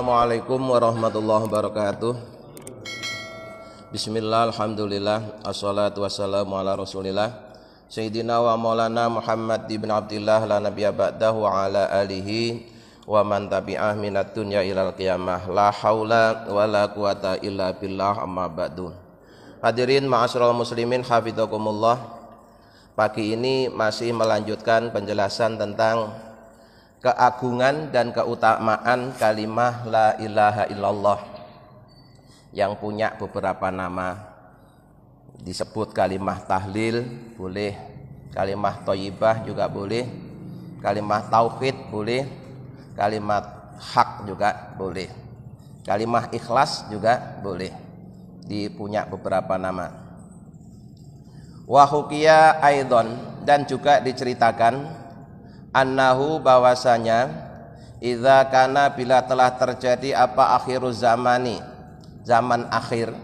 Assalamualaikum warahmatullahi wabarakatuh. Bismillah, alhamdulillah, assalatu wassalamu ala rasulillah Sayyidina wa maulana Muhammad ibn Abdillah la nabiyya ba'dahu wa ala alihi wa man tabi'ah minat dunya ilal qiyamah. La haula wa la quwata illa billah, amma ba'du. Hadirin ma'asyiral muslimin hafizakumullah. Pagi ini masih melanjutkan penjelasan tentang keagungan dan keutamaan kalimah la ilaha illallah yang punya beberapa nama. Disebut kalimah tahlil boleh, kalimah thayyibah juga boleh, kalimah tauhid boleh, kalimat hak juga boleh, kalimah ikhlas juga boleh. Dipunya beberapa nama. Wa hukiya aidon, dan juga diceritakan annahu bahwasanya idza kana bila telah terjadi apa akhiruz zamani, zaman akhir,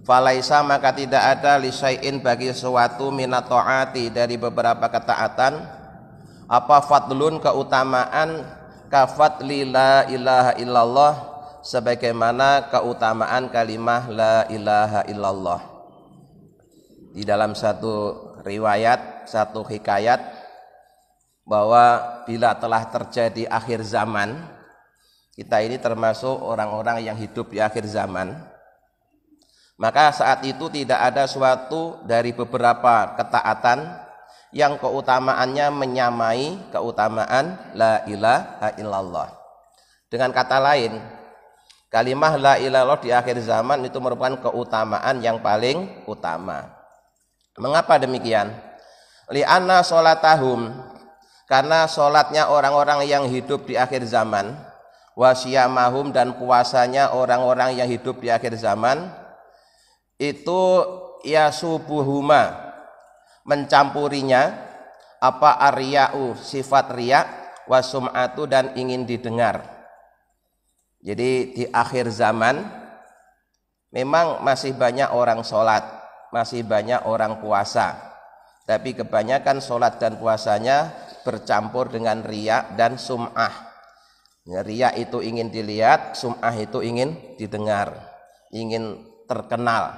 falaisa maka tidak ada lisaiin bagi sesuatu minat taati dari beberapa ketaatan, apa fadlun keutamaan kafadli la ilaha illallah sebagaimana keutamaan kalimah la ilaha illallah. Di dalam satu riwayat, satu hikayat, bahwa bila telah terjadi akhir zaman, kita ini termasuk orang-orang yang hidup di akhir zaman, maka saat itu tidak ada suatu dari beberapa ketaatan yang keutamaannya menyamai keutamaan la ilaha illallah. Dengan kata lain, kalimah la ilaha illallah di akhir zaman itu merupakan keutamaan yang paling utama. Mengapa demikian? Li'anna sholatahum, karena sholatnya orang-orang yang hidup di akhir zaman, wasyamahum, dan puasanya orang-orang yang hidup di akhir zaman, itu ya subuhuma, mencampurinya apa arya'u, sifat riya, wasum'atu, dan ingin didengar. Jadi di akhir zaman memang masih banyak orang sholat, masih banyak orang puasa, tapi kebanyakan sholat dan puasanya bercampur dengan riya dan sum'ah. Riya itu ingin dilihat, sum'ah itu ingin didengar, ingin terkenal,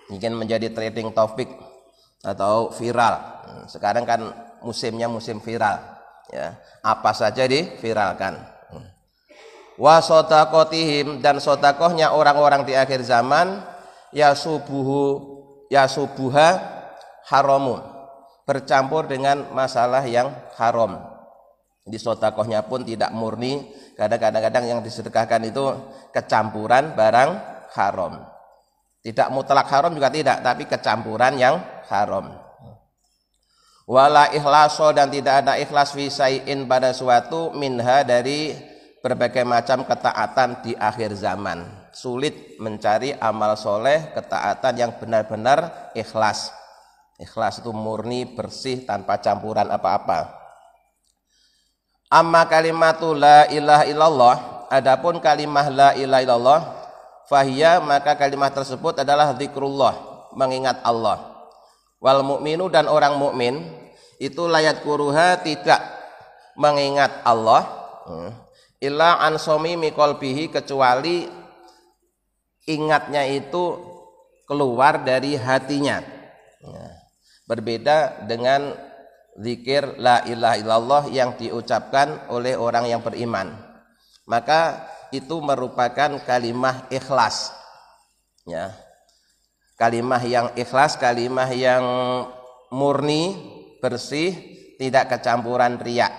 ingin menjadi trending topik atau viral. Sekarang kan musimnya musim viral, ya, apa saja diviralkan. Wa sodaqotihim, dan sodakohnya orang-orang di akhir zaman, ya subuha haramun, bercampur dengan masalah yang haram. Di sodakohnya pun tidak murni, kadang-kadang yang disedekahkan itu kecampuran barang haram. Tidak mutlak haram juga tidak, tapi kecampuran yang haram. Wala ikhlaso, dan tidak ada ikhlas fi syai'in pada suatu minha dari berbagai macam ketaatan di akhir zaman. Sulit mencari amal soleh, ketaatan yang benar-benar ikhlas. Ikhlas itu murni, bersih, tanpa campuran apa-apa. Amma kalimatu la ilaha illallah, adapun kalimah la ilaha illallah, fahiyya, maka kalimah tersebut adalah zikrullah, mengingat Allah. Wal mu'minu, dan orang mukmin itu layat kuruha, tidak mengingat Allah, illa an somimi qalbihi, kecuali ingatnya itu keluar dari hatinya. Berbeda dengan zikir la ilaha illallah yang diucapkan oleh orang yang beriman, maka itu merupakan kalimah ikhlas, ya, kalimah yang ikhlas, kalimah yang murni, bersih, tidak kecampuran riya,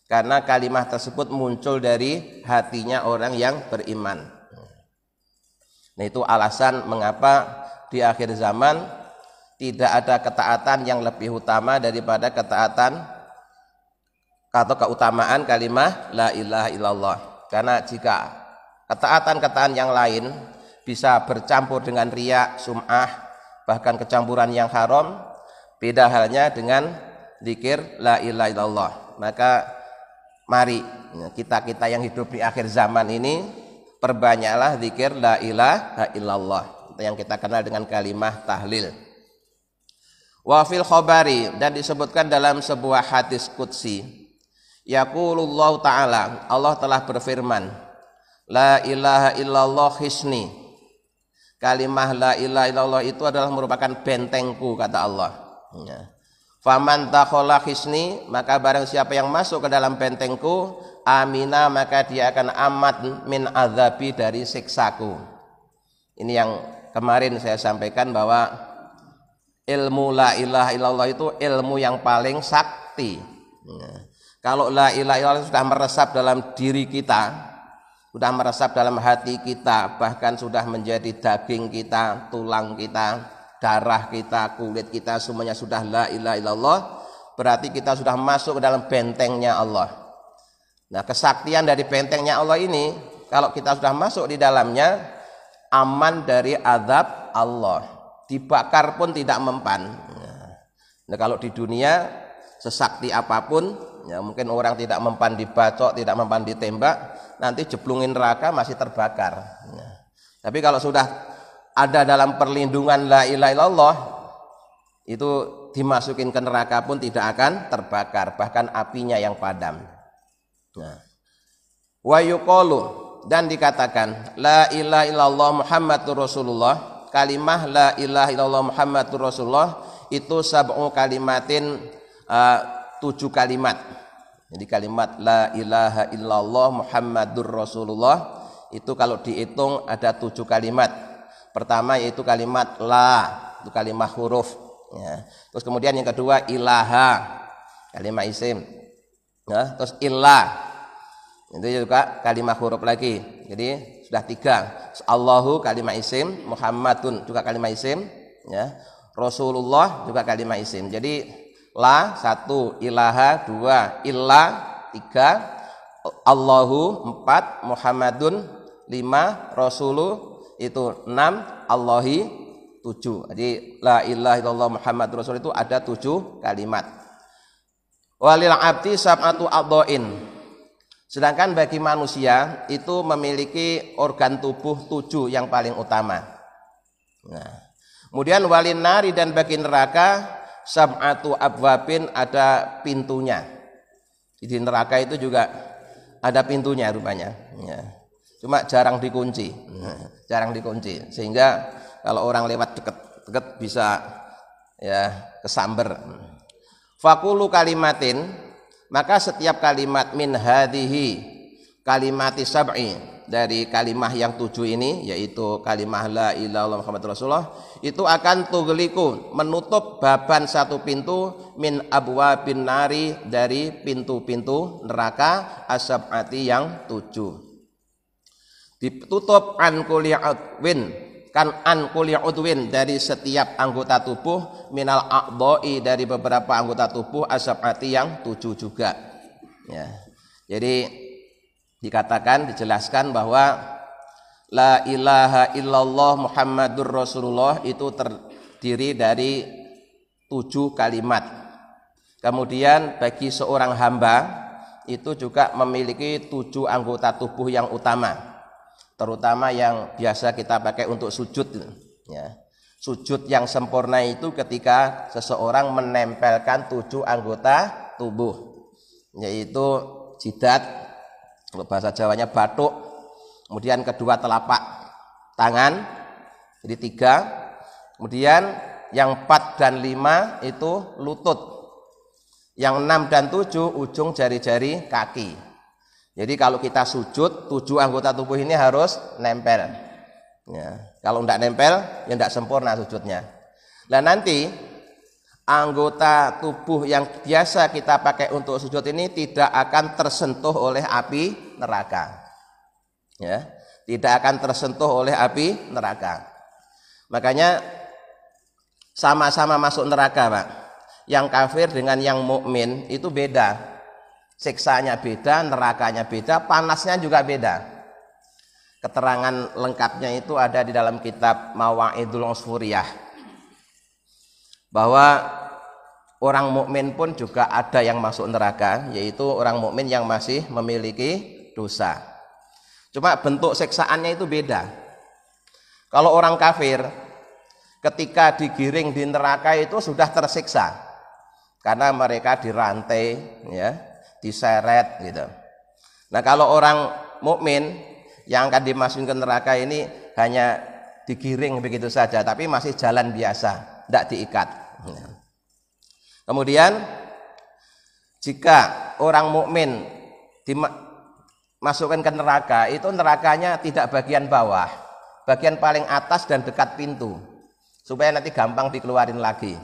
karena kalimah tersebut muncul dari hatinya orang yang beriman. Nah, itu alasan mengapa di akhir zaman tidak ada ketaatan yang lebih utama daripada ketaatan atau keutamaan kalimah la ilaha illallah. Karena jika ketaatan-ketaatan yang lain bisa bercampur dengan riya, sum'ah, bahkan kecampuran yang haram, beda halnya dengan zikir la ilaha illallah. Maka mari kita yang hidup di akhir zaman ini perbanyaklah zikir la ilaha illallah, yang kita kenal dengan kalimah tahlil. Wa fil khabari, dan disebutkan dalam sebuah hadis qudsi, Yaqulullahu ta'ala, Allah telah berfirman, la ilaha illallah hisni. Kalimah la ilaha illallah itu adalah merupakan bentengku, kata Allah. Ya. Faman takhala hisni, maka barang siapa yang masuk ke dalam bentengku, amina, maka dia akan aman min azabi, dari siksaku. Ini yang kemarin saya sampaikan bahwa ilmu la ilaha illallah itu ilmu yang paling sakti. Ya. Kalau la ilaha illallah sudah meresap dalam diri kita, sudah meresap dalam hati kita, bahkan sudah menjadi daging kita, tulang kita, darah kita, kulit kita, semuanya sudah la ilaha illallah, berarti kita sudah masuk ke dalam bentengnya Allah. Nah, kesaktian dari bentengnya Allah ini, kalau kita sudah masuk di dalamnya, aman dari azab Allah, dibakar pun tidak mempan. Nah, kalau di dunia sesakti apapun, ya mungkin orang tidak mempan dibacok, tidak mempan ditembak, nanti jeblungin neraka masih terbakar. Nah, tapi kalau sudah ada dalam perlindungan la ilaha illallah, itu dimasukin ke neraka pun tidak akan terbakar, bahkan apinya yang padam. Nah, wa yuqalu, dan dikatakan la ilaha illallah Muhammadur Rasulullah, kalimah la ilaha illallah Muhammadur Rasulullah itu sab'u kalimatin, 7 kalimat. Jadi kalimat la ilaha illallah Muhammadur Rasulullah itu kalau dihitung ada 7 kalimat. Pertama yaitu kalimat la, itu kalimat huruf. Ya. Terus kemudian yang kedua ilaha, kalimat isim. Ya. Terus illah, itu juga kalimat huruf lagi. Jadi sudah 3. Allahu kalimat isim, Muhammadun juga kalimat isim. Ya. Rasulullah juga kalimat isim. Jadi la 1, ilaha 2, illah 3, Allahu 4, Muhammadun 5, Rasulu itu 6, Allahi 7. Jadi la ilaha illallah Muhammad Rasul itu ada 7 kalimat. Walil abdi sab'atu adhain. Sedangkan bagi manusia itu memiliki organ tubuh 7 yang paling utama. Nah, kemudian walin nari, dan bagi neraka sab'atu abwabin, ada pintunya. Di neraka itu juga ada pintunya rupanya. Ya. Cuma jarang dikunci, jarang dikunci, sehingga kalau orang lewat dekat bisa ya kesamber. Fakulu kalimatin, maka setiap kalimat min hadhihi kalimati sab'i, dari kalimah yang 7 ini, yaitu kalimah la ilaha illallah Muhammadur Rasulullah, itu akan tugliku, menutup baban 1 pintu min abwabin nari, dari pintu-pintu neraka as-sab'ati yang 7. Ditutup an kulli udwin, kan an kulli udwin, dari setiap anggota tubuh, minal a'dha'i, dari beberapa anggota tubuh, as-sab'ati yang 7 juga. Ya. Jadi dikatakan, dijelaskan bahwa la ilaha illallah Muhammadur Rasulullah itu terdiri dari 7 kalimat. Kemudian bagi seorang hamba itu juga memiliki 7 anggota tubuh yang utama, terutama yang biasa kita pakai untuk sujud. Ya. Sujud yang sempurna itu ketika seseorang menempelkan 7 anggota tubuh, yaitu jidat, kalau bahasa Jawanya batuk, kemudian kedua telapak tangan, jadi 3, kemudian yang 4 dan 5 itu lutut, yang 6 dan 7 ujung jari-jari kaki. Jadi kalau kita sujud, 7 anggota tubuh ini harus nempel. Ya, kalau tidak nempel, ya tidak sempurna sujudnya. Nah, nanti anggota tubuh yang biasa kita pakai untuk sujud ini tidak akan tersentuh oleh api neraka. Ya, tidak akan tersentuh oleh api neraka. Makanya sama-sama masuk neraka, Pak. Yang kafir dengan yang mukmin itu beda. Siksanya beda, nerakanya beda, panasnya juga beda. Keterangan lengkapnya itu ada di dalam kitab Mawa'idul Usfuriyah, bahwa orang mukmin pun juga ada yang masuk neraka, yaitu orang mukmin yang masih memiliki dosa. Cuma bentuk siksaannya itu beda. Kalau orang kafir ketika digiring di neraka itu sudah tersiksa, karena mereka dirantai, ya, diseret gitu. Nah, kalau orang mukmin yang akan dimasukin ke neraka ini hanya digiring begitu saja, tapi masih jalan biasa, tidak diikat. Kemudian jika orang mukmin dimasukkan ke neraka, itu nerakanya tidak bagian bawah, bagian paling atas dan dekat pintu, supaya nanti gampang dikeluarin lagi.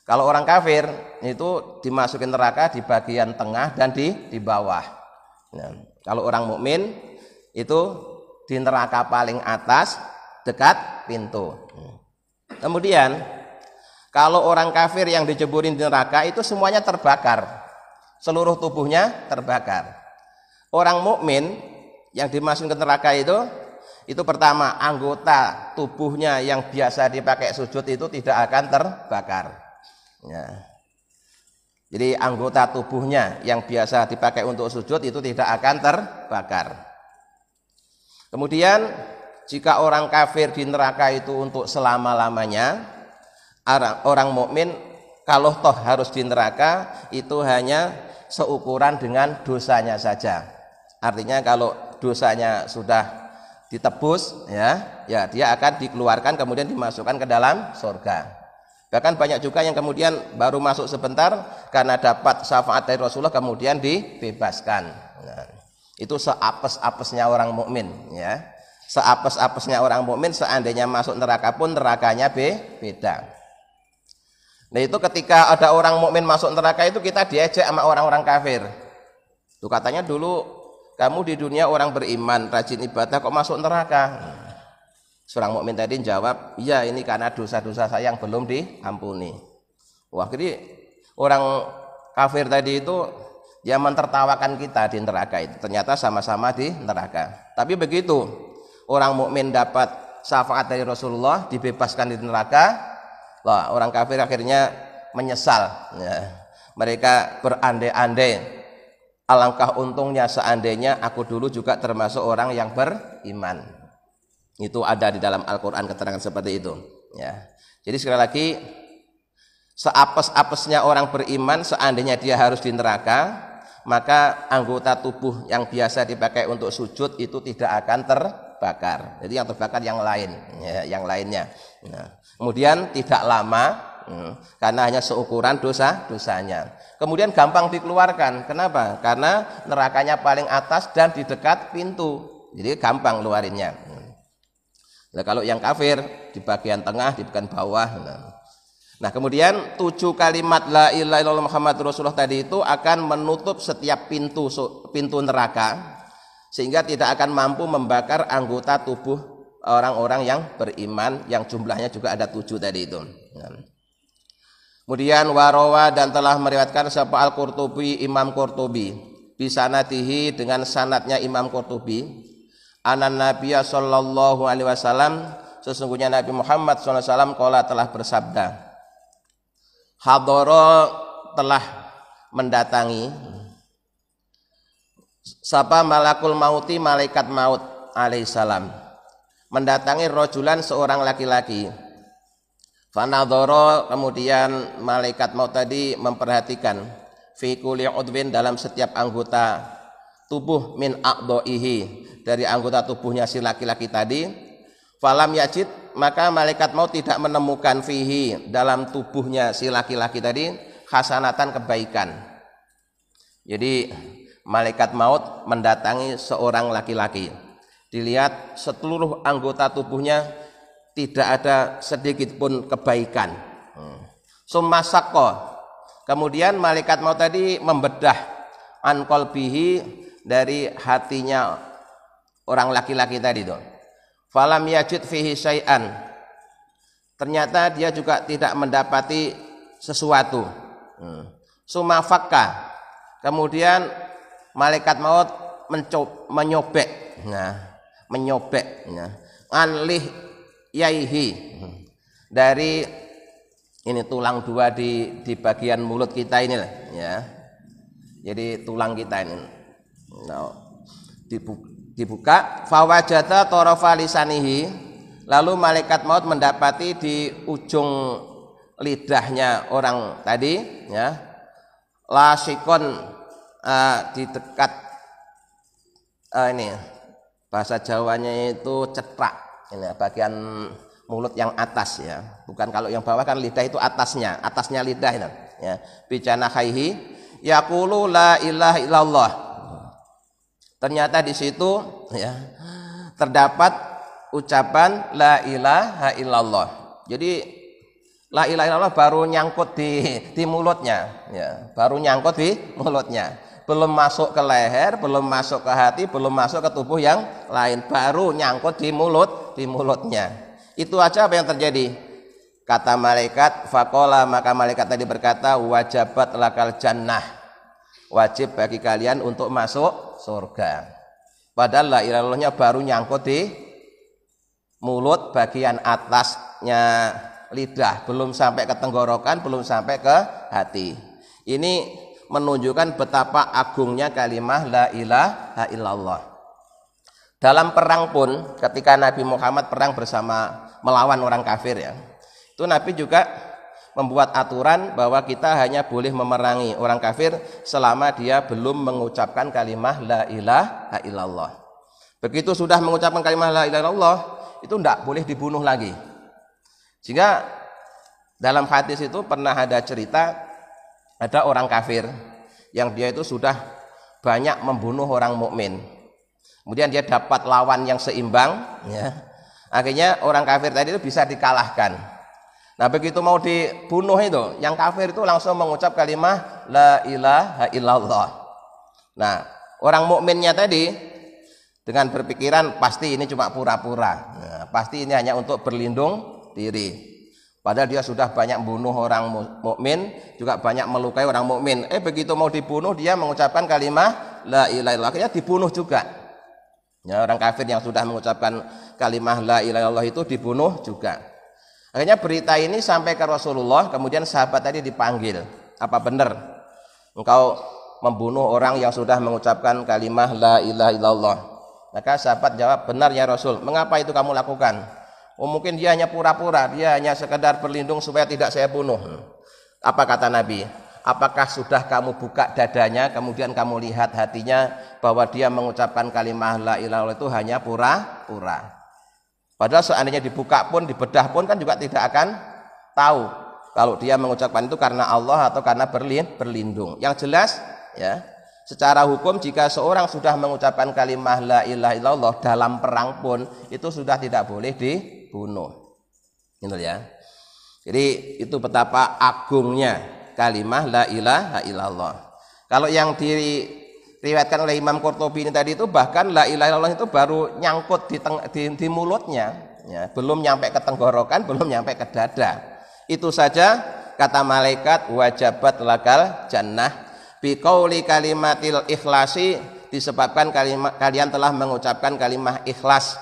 Kalau orang kafir itu dimasukin neraka di bagian tengah dan di bawah. Kalau orang mukmin itu di neraka paling atas dekat pintu. Kemudian kalau orang kafir yang diceburin di neraka itu semuanya terbakar, seluruh tubuhnya terbakar. Orang mukmin yang dimasukin ke neraka itu pertama, anggota tubuhnya yang biasa dipakai sujud itu tidak akan terbakar. Jadi anggota tubuhnya yang biasa dipakai untuk sujud itu tidak akan terbakar. Kemudian jika orang kafir di neraka itu untuk selama-lamanya, orang mukmin kalau toh harus di neraka itu hanya seukuran dengan dosanya saja. Artinya kalau dosanya sudah ditebus, ya dia akan dikeluarkan kemudian dimasukkan ke dalam surga. Bahkan banyak juga yang kemudian baru masuk sebentar karena dapat syafaat dari Rasulullah kemudian dibebaskan. Nah, itu seapes-apesnya orang mukmin, ya. Seapes-apesnya orang mukmin seandainya masuk neraka pun nerakanya beda. Nah, itu ketika ada orang mukmin masuk neraka itu kita diejek sama orang-orang kafir. Tuh katanya dulu kamu di dunia orang beriman, rajin ibadah kok masuk neraka? Seorang mukmin tadi jawab, iya ini karena dosa-dosa saya yang belum diampuni. Wah, jadi orang kafir tadi itu dia mentertawakan kita di neraka itu. Ternyata sama-sama di neraka. Tapi begitu orang mukmin dapat syafaat dari Rasulullah, dibebaskan di neraka, lah orang kafir akhirnya menyesal. Ya. Mereka berandai-andai, alangkah untungnya seandainya aku dulu juga termasuk orang yang beriman. Itu ada di dalam Al-Quran keterangan seperti itu, ya. Jadi sekali lagi, seapes-apesnya orang beriman seandainya dia harus di neraka, maka anggota tubuh yang biasa dipakai untuk sujud itu tidak akan terbakar. Jadi yang terbakar yang lain, ya, yang lainnya. Nah, kemudian tidak lama, karena hanya seukuran dosanya. Kemudian gampang dikeluarkan. Kenapa? Karena nerakanya paling atas dan di dekat pintu. Jadi gampang keluarinnya. Nah, kalau yang kafir di bagian tengah, di bagian bawah. Nah, kemudian 7 kalimat la ilaha illallah Muhammadur Rasulullah tadi itu akan menutup setiap pintu neraka, sehingga tidak akan mampu membakar anggota tubuh orang-orang yang beriman, yang jumlahnya juga ada 7 tadi itu. Kemudian warawa dan telah meriwayatkan sapa Al-Qurtubi, Imam Qurtubi, bisanatihi dengan sanadnya Imam Qurtubi, anan Nabiya sallallahu alaihi wasallam, sesungguhnya Nabi Muhammad sallallahu alaihi wasallam qala telah bersabda, hadara telah mendatangi sapa malakul mauti, malaikat maut alaihissalam, mendatangi rojulan seorang laki-laki. Fanadhara, kemudian malaikat maut tadi memperhatikan fi kulli udwin, dalam setiap anggota tubuh, min a'dha'ihi, dari anggota tubuhnya si laki-laki tadi. Falam yajid, maka malaikat maut tidak menemukan fihi, dalam tubuhnya si laki-laki tadi, hasanatan, kebaikan. Jadi malaikat maut mendatangi seorang laki-laki, dilihat seluruh anggota tubuhnya tidak ada sedikit pun kebaikan. Summa sakko, kemudian malaikat maut tadi membedah an qalbihi, dari hatinya orang laki-laki tadi itu. Falam yajid fihi syai'an, ternyata dia juga tidak mendapati sesuatu. Summa fakka, kemudian malaikat maut menyobek, anlih yaihi, dari ini tulang 2 di bagian mulut kita ini lah, ya. Jadi tulang kita ini, dibuka, fawajata tarafa lisanihi, lalu malaikat maut mendapati di ujung lidahnya orang tadi, ya, lasikon, di dekat ini bahasa Jawanya itu cetak, ini bagian mulut yang atas ya, bukan kalau yang bawah kan lidah itu atasnya lidah ini ya. Bijana khaihi yaqulu la ilaha illallah. Ternyata di situ ya terdapat ucapan la ilaha illallah. Jadi la ilaha illallah baru nyangkut di mulutnya ya, baru nyangkut di mulutnya. Belum masuk ke leher, belum masuk ke hati, belum masuk ke tubuh yang lain, baru nyangkut di mulutnya. Itu aja apa yang terjadi? Kata malaikat, faqala, maka malaikat tadi berkata, wajabat lakal jannah. Wajib bagi kalian untuk masuk surga. Padahal la ilaha illallahnya baru nyangkut di mulut bagian atasnya lidah, belum sampai ke tenggorokan, belum sampai ke hati. Ini menunjukkan betapa agungnya kalimah la ilaha illallah. Dalam perang pun ketika Nabi Muhammad perang bersama melawan orang kafir ya, itu Nabi juga membuat aturan bahwa kita hanya boleh memerangi orang kafir selama dia belum mengucapkan kalimah la ilaha illallah. Begitu sudah mengucapkan kalimah la ilaha illallah, itu tidak boleh dibunuh lagi. Sehingga dalam hadis itu pernah ada cerita, ada orang kafir yang dia itu sudah banyak membunuh orang mukmin. Kemudian dia dapat lawan yang seimbang ya. Akhirnya orang kafir tadi itu bisa dikalahkan. Nah, begitu mau dibunuh itu, yang kafir itu langsung mengucap kalimah la ilaha illallah. Nah, orang mukminnya tadi dengan berpikiran pasti ini cuma pura-pura. Nah, pasti ini hanya untuk berlindung diri. Padahal dia sudah banyak membunuh orang mukmin, juga banyak melukai orang mukmin. Begitu mau dibunuh dia mengucapkan kalimah la ilaha illallah, akhirnya dibunuh juga. Ya, orang kafir yang sudah mengucapkan kalimah la ilaha illallah itu dibunuh juga. Akhirnya berita ini sampai ke Rasulullah, kemudian sahabat tadi dipanggil. Apa benar engkau membunuh orang yang sudah mengucapkan kalimah la ilaha illallah? Maka sahabat jawab, benar ya Rasul. Mengapa itu kamu lakukan? Oh, mungkin dia hanya pura-pura, dia hanya sekedar berlindung supaya tidak saya bunuh. Apa kata Nabi? Apakah sudah kamu buka dadanya, kemudian kamu lihat hatinya bahwa dia mengucapkan kalimah la ilaha illallah itu hanya pura-pura? Padahal seandainya dibuka pun, dibedah pun kan juga tidak akan tahu kalau dia mengucapkan itu karena Allah atau karena berlindung. Yang jelas ya, secara hukum jika seorang sudah mengucapkan kalimah la ilaha illallah dalam perang pun itu sudah tidak boleh dibunuh. Gitu ya. Jadi itu betapa agungnya kalimah la ilaha illallah. Kalau yang diriwayatkan oleh Imam Qurtubi ini tadi itu bahkan la ilaha illallah itu baru nyangkut di mulutnya ya, belum nyampe ke tenggorokan, belum nyampe ke dada. Itu saja kata malaikat wajabat lakal jannah biqauli kalimatil ikhlasi, disebabkan kalian telah mengucapkan kalimah ikhlas.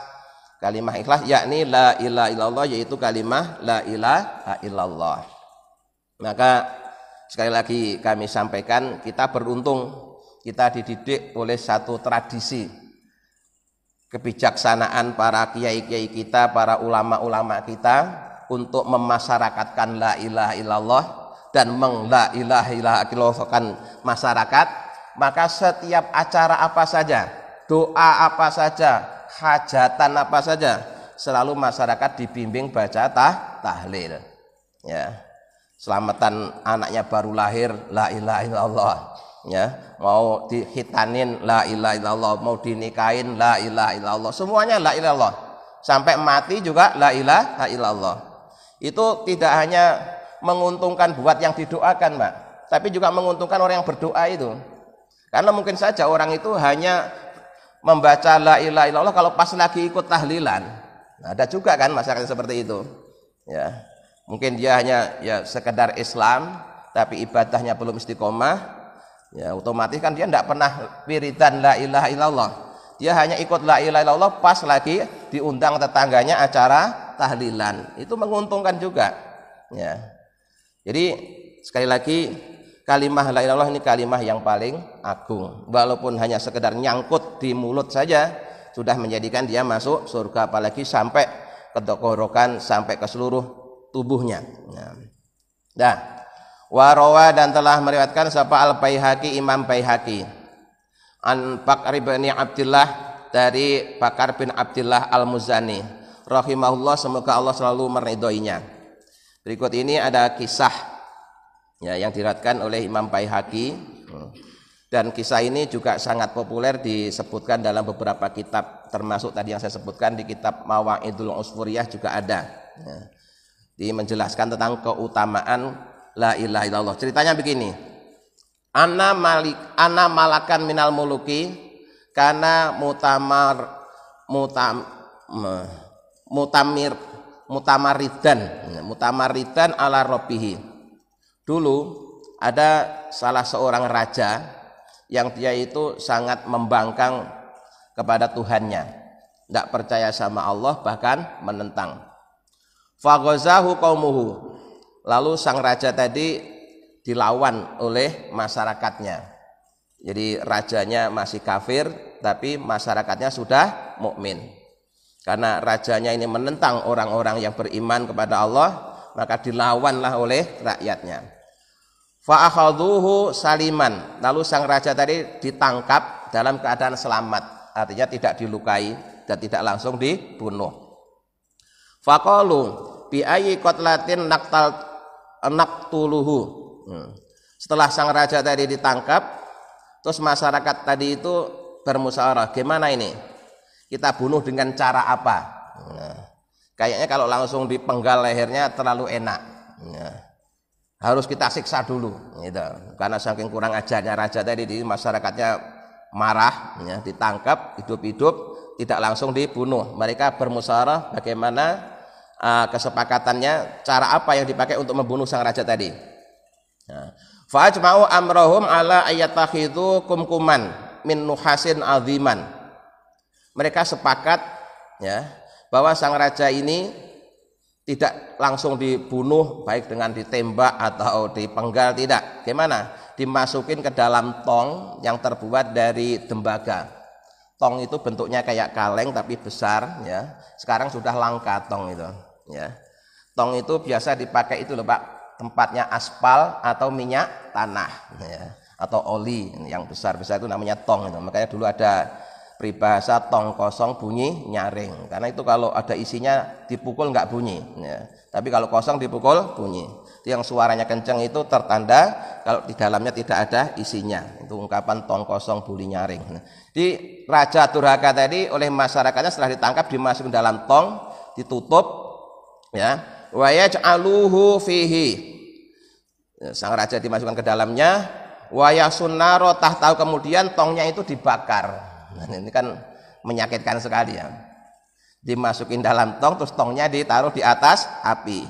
Kalimah ikhlas yakni la ilaha illallah, yaitu kalimah la ilaha illallah. Maka sekali lagi kami sampaikan, kita beruntung kita dididik oleh satu tradisi kebijaksanaan para kiai-kiai kita, para ulama-ulama kita untuk memasyarakatkan la ilaha illallah dan la ilaha illallahkan masyarakat. Maka setiap acara apa saja, doa apa saja, hajatan apa saja, selalu masyarakat dibimbing baca tahlil ya. Selamatan anaknya baru lahir la ilaha illallah ya, mau dihitanin la ilaha illallah, mau dinikahin la ilaha illallah, semuanya la ilaha illallah, sampai mati juga la ilaha illallah. Itu tidak hanya menguntungkan buat yang didoakan, Mbak, tapi juga menguntungkan orang yang berdoa itu. Karena mungkin saja orang itu hanya membaca la ilaha illallah kalau pas lagi ikut tahlilan. Nah, ada juga kan masyarakat seperti itu ya. Mungkin dia hanya ya sekedar Islam tapi ibadahnya belum istiqomah ya, otomatis kan dia tidak pernah wiridan la ilaha illallah. Dia hanya ikut la ilaha illallah pas lagi diundang tetangganya acara tahlilan. Itu menguntungkan juga ya. Jadi sekali lagi kalimah la ilaha illallah ini kalimah yang paling agung. Walaupun hanya sekedar nyangkut di mulut saja sudah menjadikan dia masuk surga, apalagi sampai ke tenggorokan, sampai ke seluruh tubuhnya. Nah, Warawa dan telah meriwayatkan sapa Al-Baihaqi Imam Baihaqi an Bakar bin Abdullah dari Bakar bin Abdullah Al-Muzani rahimahullah, semoga Allah selalu meridhoinya. Berikut ini ada kisah ya yang diriwayatkan oleh Imam Baihaqi, dan kisah ini juga sangat populer disebutkan dalam beberapa kitab, termasuk tadi yang saya sebutkan di kitab Mawa'idul Usfuriyah juga ada ya. Menjelaskan tentang keutamaan la ilaha illallah. Ceritanya begini. Ana malakan minal muluki karena mutamaridan ala robbihi. Dulu ada salah seorang raja yang dia itu sangat membangkang kepada Tuhannya, tidak percaya sama Allah, bahkan menentang. Faghazahu qaumuhu. Lalu sang raja tadi dilawan oleh masyarakatnya. Jadi rajanya masih kafir, tapi masyarakatnya sudah mukmin. Karena rajanya ini menentang orang-orang yang beriman kepada Allah, maka dilawanlah oleh rakyatnya. Fa akhadhuhu saliman. Lalu sang raja tadi ditangkap dalam keadaan selamat, artinya tidak dilukai dan tidak langsung dibunuh. Faqalu bi ayyi qatlatin naqtuluhu. Setelah sang raja tadi ditangkap, terus masyarakat tadi itu bermusyawarah, gimana ini kita bunuh dengan cara apa? Kayaknya kalau langsung dipenggal lehernya terlalu enak harus kita siksa dulu gitu. Karena saking kurang ajarnya raja tadi, di masyarakatnya marah ya, ditangkap hidup-hidup, tidak langsung dibunuh. Mereka bermusyawarah bagaimana kesepakatannya, cara apa yang dipakai untuk membunuh sang raja tadi. Fa ajma'u amrahum ala ayatakhidhu kumkuman min nuhasin aziman. Mereka sepakat ya bahwa sang raja ini tidak langsung dibunuh baik dengan ditembak atau dipenggal, tidak. Gimana? Dimasukin ke dalam tong yang terbuat dari tembaga. Tong itu bentuknya kayak kaleng tapi besar ya. Sekarang sudah langka tong itu. Ya, tong itu biasa dipakai itu loh Pak, tempatnya aspal atau minyak tanah ya, atau oli yang besar-besar itu namanya tong itu. Makanya dulu ada peribahasa tong kosong bunyi nyaring, karena itu kalau ada isinya dipukul nggak bunyi ya. Tapi kalau kosong dipukul bunyi. Itu yang suaranya kencang itu tertanda kalau di dalamnya tidak ada isinya. Itu ungkapan tong kosong bunyi nyaring. Di Raja Durhaka tadi oleh masyarakatnya setelah ditangkap dimasukkan dalam tong, ditutup ya, wa yaj'aluhu fihi. Sang raja dimasukkan ke dalamnya, wa yasunnaro tahtahu, kemudian tongnya itu dibakar. Nah, ini kan menyakitkan sekali ya. Dimasukin dalam tong, terus tongnya ditaruh di atas api.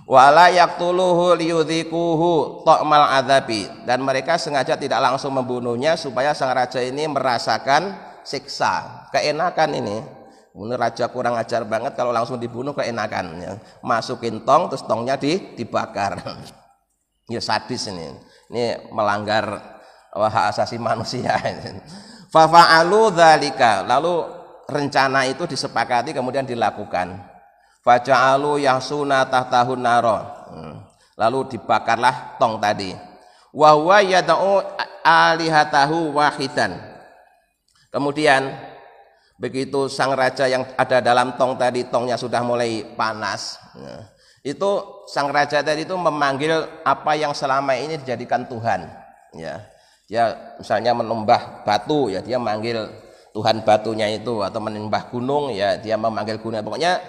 Wala yaqtuluhu liyudhikuhu ta'mal adzabi, dan mereka sengaja tidak langsung membunuhnya supaya sang raja ini merasakan siksa, keenakan ini. Ini raja kurang ajar banget kalau langsung dibunuh keenakan ya. Masukin tong terus tongnya dibakar. Ya sadis ini. Ini melanggar hak asasi manusia. Fa fa'alu dzalika. Lalu rencana itu disepakati kemudian dilakukan. Fa ja'alu yahsuna tahtahun naro. Lalu dibakarlah tong tadi. Wa huwa yad'u alihatahu wahidan. Kemudian begitu sang raja yang ada dalam tong tadi, tongnya sudah mulai panas ya, itu sang raja tadi itu memanggil apa yang selama ini dijadikan Tuhan ya. Dia misalnya menyembah batu ya, dia manggil Tuhan batunya itu, atau menyembah gunung ya, dia memanggil gunung. Pokoknya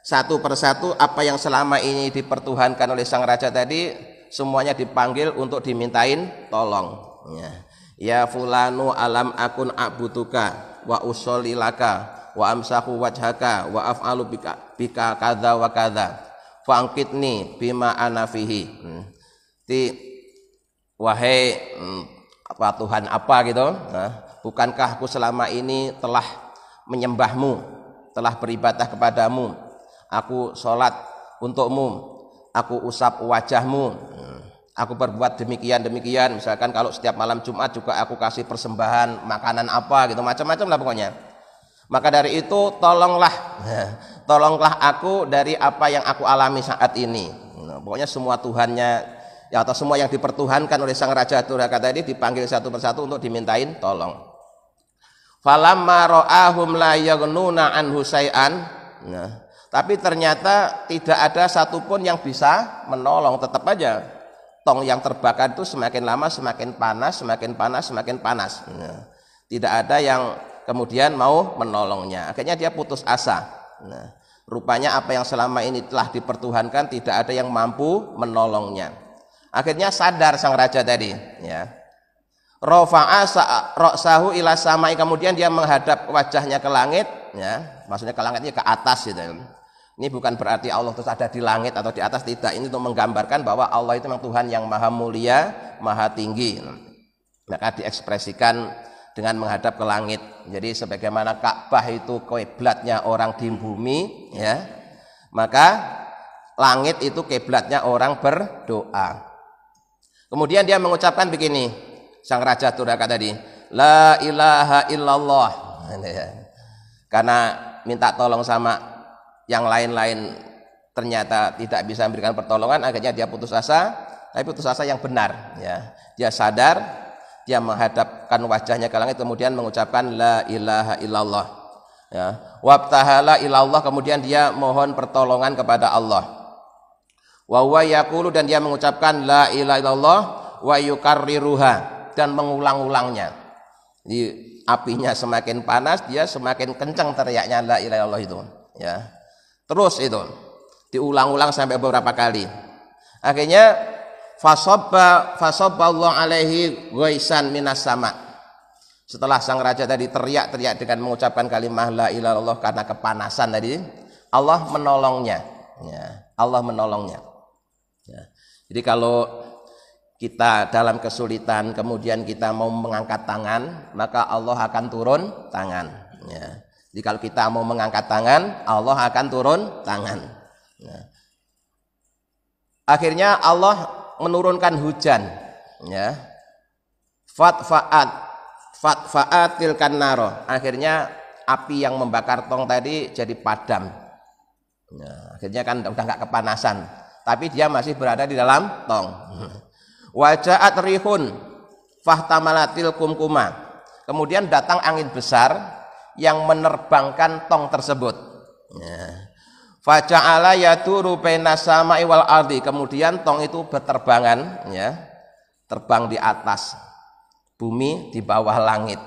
satu persatu apa yang selama ini dipertuhankan oleh sang raja tadi semuanya dipanggil untuk dimintain tolong ya. Ya fulanu alam akun abutuka wa usolli laka wa amsahu wajhaka wa af'alu bika kadza wa kadza fangkitni bima ana fihi. Wahai apa Tuhan apa gitu, bukankah aku selama ini telah menyembahmu, telah beribadah kepadamu, aku sholat untukmu, aku usap wajahmu, aku berbuat demikian, misalkan kalau setiap malam Jumat juga aku kasih persembahan makanan apa gitu, macam-macam lah pokoknya. Maka dari itu tolonglah aku dari apa yang aku alami saat ini. Pokoknya semua Tuhannya Ya, atau semua yang dipertuhankan oleh sang raja durhaka tadi dipanggil satu persatu untuk dimintain tolong. Falamma ra'ahum la yaghnuna anhu syai'an. Nah, tapi ternyata tidak ada satupun yang bisa menolong. Tetap aja tong yang terbakar itu semakin lama semakin panas, semakin panas, semakin panas. Nah, tidak ada yang kemudian mau menolongnya. Akhirnya dia putus asa. Nah, rupanya apa yang selama ini telah dipertuhankan tidak ada yang mampu menolongnya. Akhirnya sadar sang raja tadi, ya. Rafa'a ra'sahu ila samai, kemudian dia menghadap wajahnya ke langit, ya. Maksudnya ke langitnya ke atas gitu. Ini bukan berarti Allah terus ada di langit atau di atas, tidak. Ini untuk menggambarkan bahwa Allah itu memang Tuhan yang maha mulia, maha tinggi. Maka diekspresikan dengan menghadap ke langit. Jadi sebagaimana Ka'bah itu kiblatnya orang di bumi, ya. Maka langit itu kiblatnya orang berdoa. Kemudian dia mengucapkan begini, sang raja durhaka tadi, la ilaha illallah. Karena minta tolong sama yang lain-lain ternyata tidak bisa memberikan pertolongan, akhirnya dia putus asa, tapi putus asa yang benar, ya. Dia sadar, dia menghadapkan wajahnya ke langit, kemudian mengucapkan la ilaha illallah, ya. Wabtahala ilallah, kemudian dia mohon pertolongan kepada Allah. Wa huwa yaqulu, dan dia mengucapkan la ilaha illallah wa yukarriruha, dan mengulang-ulangnya. Jadi apinya semakin panas, dia semakin kencang teriaknya la ilaha illallah itu, ya. Terus itu diulang-ulang sampai beberapa kali. Akhirnya fasabba Allah alaihi ghaisan minas sama. Setelah sang raja tadi teriak-teriak dengan mengucapkan kalimat la ilaha illallah karena kepanasan tadi, Allah menolongnya, ya. Allah menolongnya. Ya. Jadi kalau kita dalam kesulitan kemudian kita mau mengangkat tangan, maka Allah akan turun tangan, ya. Jadi kalau kita mau mengangkat tangan, Allah akan turun tangan, ya. Akhirnya Allah menurunkan hujan, ya. Fatfa'atil kannaro, akhirnya api yang membakar tong tadi jadi padam, ya. Akhirnya kan udah nggak kepanasan, tapi dia masih berada di dalam tong. Waja'at rihun fahtamalatil kumkuma, kemudian datang angin besar yang menerbangkan tong tersebut, ya. Faja'ala yaduru bainas sama'i wal ardi, kemudian tong itu berterbangan, ya, terbang di atas bumi, di bawah langit,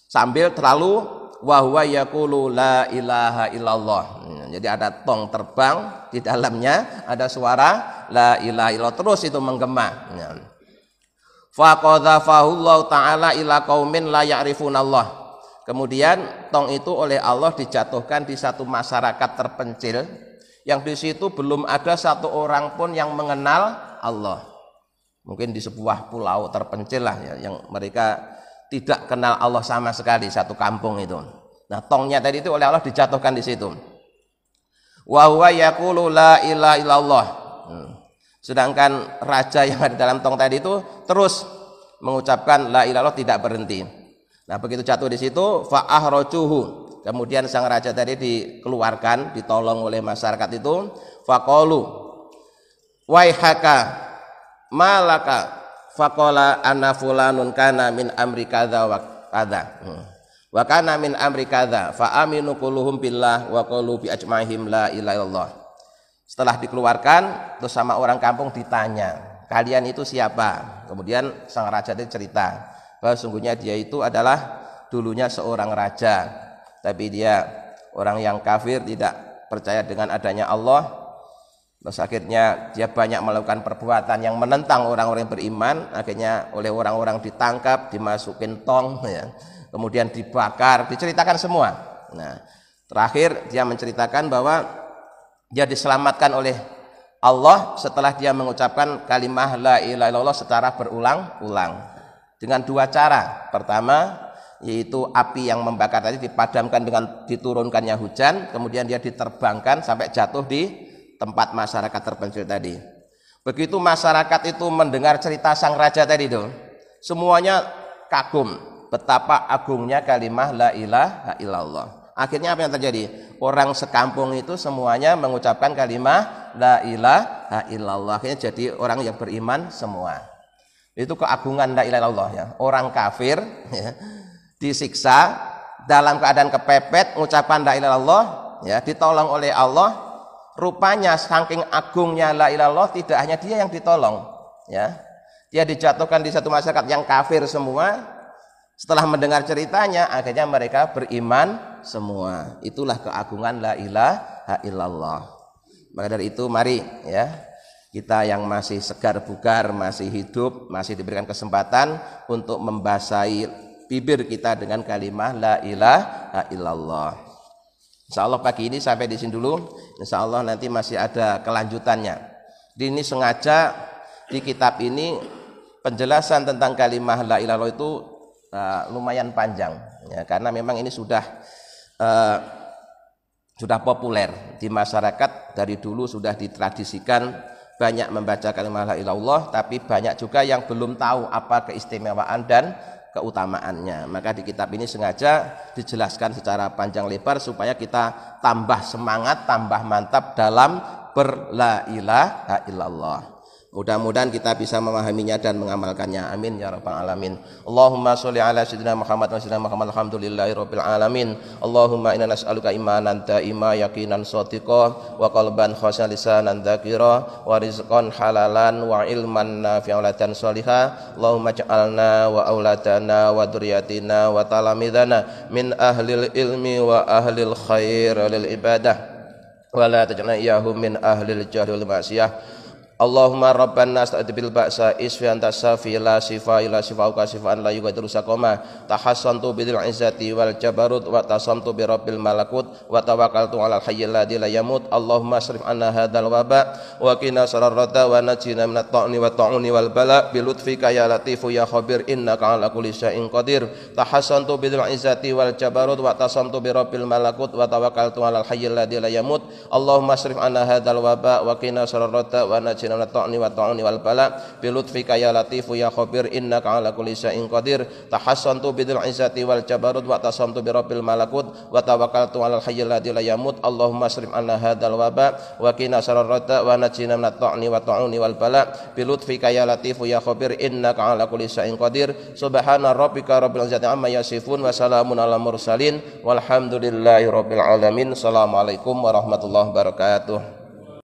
sambil terlalu wa huwa yaqulu la ilaha illallah. Jadi ada tong terbang, di dalamnya ada suara la ilaha illallah, terus itu menggema. Faqadzafahullahu ta'ala ila qaumin la ya'rifunallah. Kemudian tong itu oleh Allah dijatuhkan di satu masyarakat terpencil yang di situ belum ada satu orang pun yang mengenal Allah. Mungkin di sebuah pulau terpencil lah, ya, yang mereka tidak kenal Allah sama sekali, satu kampung itu. Nah, tongnya tadi itu oleh Allah dijatuhkan di situ. Wa huwa yaqulu la ilaha illallah. Sedangkan raja yang ada dalam tong tadi itu terus mengucapkan la ilaha illallah, tidak berhenti. Nah, begitu jatuh di situ, fa ahrajuhu, kemudian sang raja tadi dikeluarkan, ditolong oleh masyarakat itu. Faqalu waihaka malaka, faqala ana fulanun kana min amri kadza wa kadza. Wa kana min amri kadza fa aminu kulluhum billah wa qalu bi ajma'ihim la ilaha illallah. Setelah dikeluarkan, terus sama orang kampung ditanya, kalian itu siapa? Kemudian sang raja itu cerita bahwa sungguhnya dia itu adalah dulunya seorang raja, tapi dia orang yang kafir, tidak percaya dengan adanya Allah. Terus akhirnya dia banyak melakukan perbuatan yang menentang orang-orang yang beriman. Akhirnya oleh orang-orang ditangkap, dimasukin tong, ya, kemudian dibakar, diceritakan semua. Nah, terakhir dia menceritakan bahwa dia diselamatkan oleh Allah setelah dia mengucapkan kalimat la ilaha illallah secara berulang-ulang dengan dua cara. Pertama, yaitu api yang membakar tadi dipadamkan dengan diturunkannya hujan, kemudian dia diterbangkan sampai jatuh di tempat masyarakat terpencil tadi. Begitu masyarakat itu mendengar cerita sang raja tadi itu, semuanya kagum betapa agungnya kalimat la ilaha illallah. Akhirnya apa yang terjadi? Orang sekampung itu semuanya mengucapkan kalimat la ilaha illallah. Akhirnya jadi orang yang beriman semua. Itu keagungan la ilaha illallah ya. Orang kafir ya, disiksa dalam keadaan kepepet mengucapkan la ilaha illallah ya, ditolong oleh Allah. Rupanya saking agungnya la ilaha illallah tidak hanya dia yang ditolong ya. Dia dijatuhkan di satu masyarakat yang kafir semua. Setelah mendengar ceritanya, akhirnya mereka beriman semua. Itulah keagungan la ilaha illallah. Maka dari itu mari ya, kita yang masih segar bugar, masih hidup, masih diberikan kesempatan untuk membasahi bibir kita dengan kalimat la ilaha illallah. Insyaallah pagi ini sampai di sini dulu. Insyaallah nanti masih ada kelanjutannya. Ini sengaja di kitab ini penjelasan tentang kalimat la ilaha illallah itu lumayan panjang ya, karena memang ini sudah populer di masyarakat. Dari dulu sudah ditradisikan banyak membaca kalimat la ilaha illallah, tapi banyak juga yang belum tahu apa keistimewaan dan keutamaannya. Maka di kitab ini sengaja dijelaskan secara panjang lebar supaya kita tambah semangat, tambah mantap dalam berla ilaha illallah. Mudah-mudahan kita bisa memahaminya dan mengamalkannya. Amin ya rabbal alamin. Allahumma sholli ala sayyidina Muhammad wa sayyidina Muhammad alhamdulillahi rabbil alamin. Allahumma inna nas'aluka imanan daima yaqinan shadiqa wa qalban khashi'an lisanan dzakira wa rizqan halalan wa ilman nafi'an dan sholihah. Allahumma ja'alna wa auladana wa dzurriyyatina wa talamidana min ahlil ilmi wa ahlil khair lil ibadah wa la taj'alna iyyahum min ahlil jahli wal ma'siyah. Allahumma rabbana asta'dzibil ba'sa isfi anta safi la sifa ila sifauka sifaan la yughadiru saqama tahassantu bidil izzati wal jabarut wa tasamtu bi rabbil malakut wa tawakkaltu alal hayyil ladzi la yamut. Allahumma asrif anna hadzal waba wa qina sararrata wa najina minat ta'ni wa ta'uni wal bala bi lutfika ya latifu ya khabir innaka ala kulli syai'in qadir. Tahassantu bidil izzati wal jabarut wa tasamtu bi rabbil malakut wa tawakkaltu alal hayyil ladzi la yamut. Allahumma asrif anna hadzal waba wa qina sararrata wa najina ta'ni wa ta'uni wal bala bi lutfika ya latifu ya khabir innaka ala kulli syai'in qadir. Tahassantu bidil izzati wal jabarut wa tasamtu bi rabbil malakut wa tawakkaltu alal hayyil ladzi la yamut. Allahumma asrif anna hadzal waba wa qina sararrata wa najina minat ta'ni wa ta'uni wal bala bi lutfika ya latifu ya khabir innaka ala kulli syai'in qadir. Subhana rabbika rabbil izzati amma yasifun wa salamun alal mursalin walhamdulillahi rabbil alamin. Assalamualaikum warahmatullahi wabarakatuh.